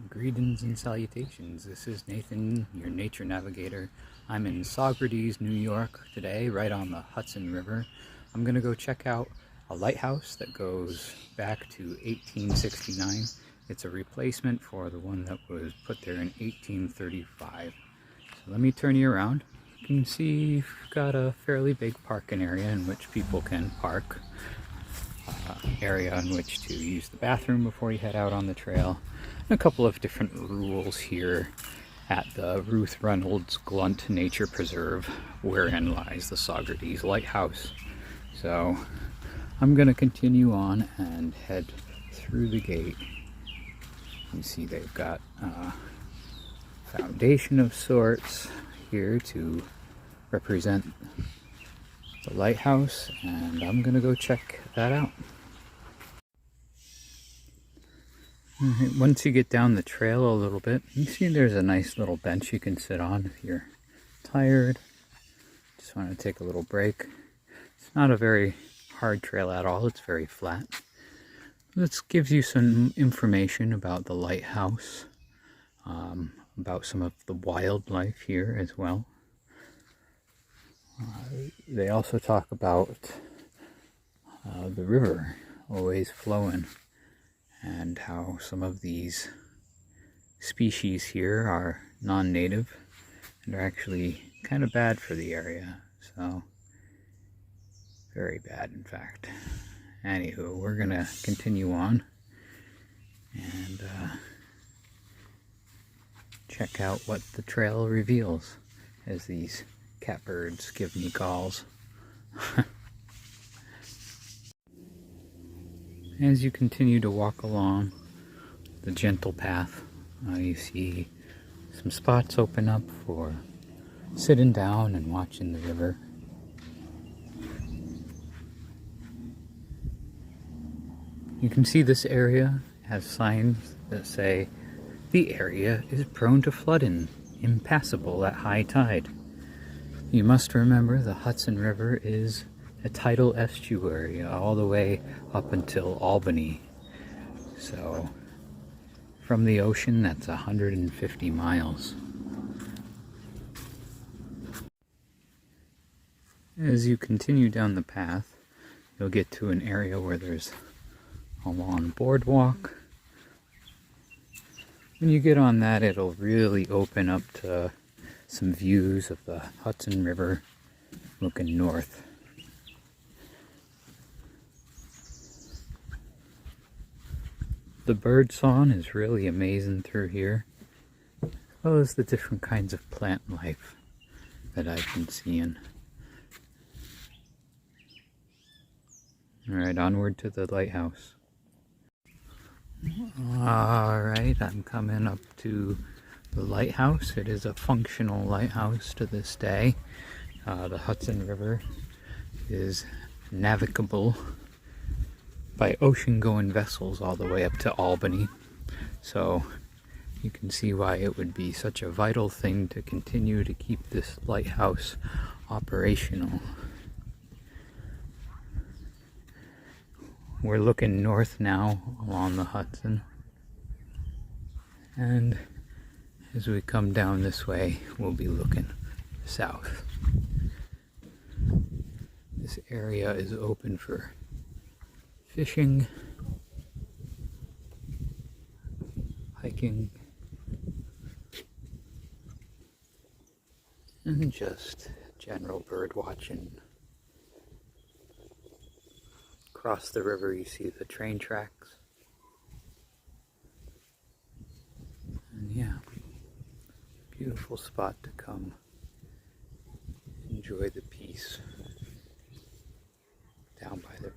Greetings and salutations. This is Nathan, your nature navigator. I'm in Saugerties, New York today, right on the Hudson River. I'm going to go check out a lighthouse that goes back to 1869. It's a replacement for the one that was put there in 1835. So let me turn you around. You can see you've got a fairly big parking area in which people can park. Area in which to use the bathroom before you head out on the trail. And a couple of different rules here at the Ruth Reynolds Glunt Nature Preserve, wherein lies the Saugerties Lighthouse. So I'm going to continue on and head through the gate. You see they've got a foundation of sorts here to represent the lighthouse, and I'm going to go check that out. Right, once you get down the trail a little bit, you see there's a nice little bench you can sit on if you're tired, just want to take a little break. It's not a very hard trail at all, it's very flat. This gives you some information about the lighthouse, about some of the wildlife here as well. They also talk about the river always flowing, and how some of these species here are non-native and are actually kind of bad for the area. So, very bad in fact. Anywho, we're gonna continue on and check out what the trail reveals as these catbirds give me calls. As you continue to walk along the gentle path, you see some spots open up for sitting down and watching the river. You can see this area has signs that say, "The area is prone to flooding, impassable at high tide." You must remember the Hudson River is a tidal estuary all the way up until Albany. So from the ocean, that's 150 miles. As you continue down the path, you'll get to an area where there's a long boardwalk. When you get on that, it'll really open up to some views of the Hudson River looking north. The bird song is really amazing through here, as well as the different kinds of plant life that I've been seeing. Alright, onward to the lighthouse. Alright, I'm coming up to the lighthouse. It is a functional lighthouse to this day. The Hudson River is navigable by ocean-going vessels all the way up to Albany. So you can see why it would be such a vital thing to continue to keep this lighthouse operational. We're looking north now along the Hudson, and as we come down this way, we'll be looking south. This area is open for fishing, hiking, and just general bird watching. Across the river you see the train tracks. And yeah, beautiful spot to come enjoy the peace down by the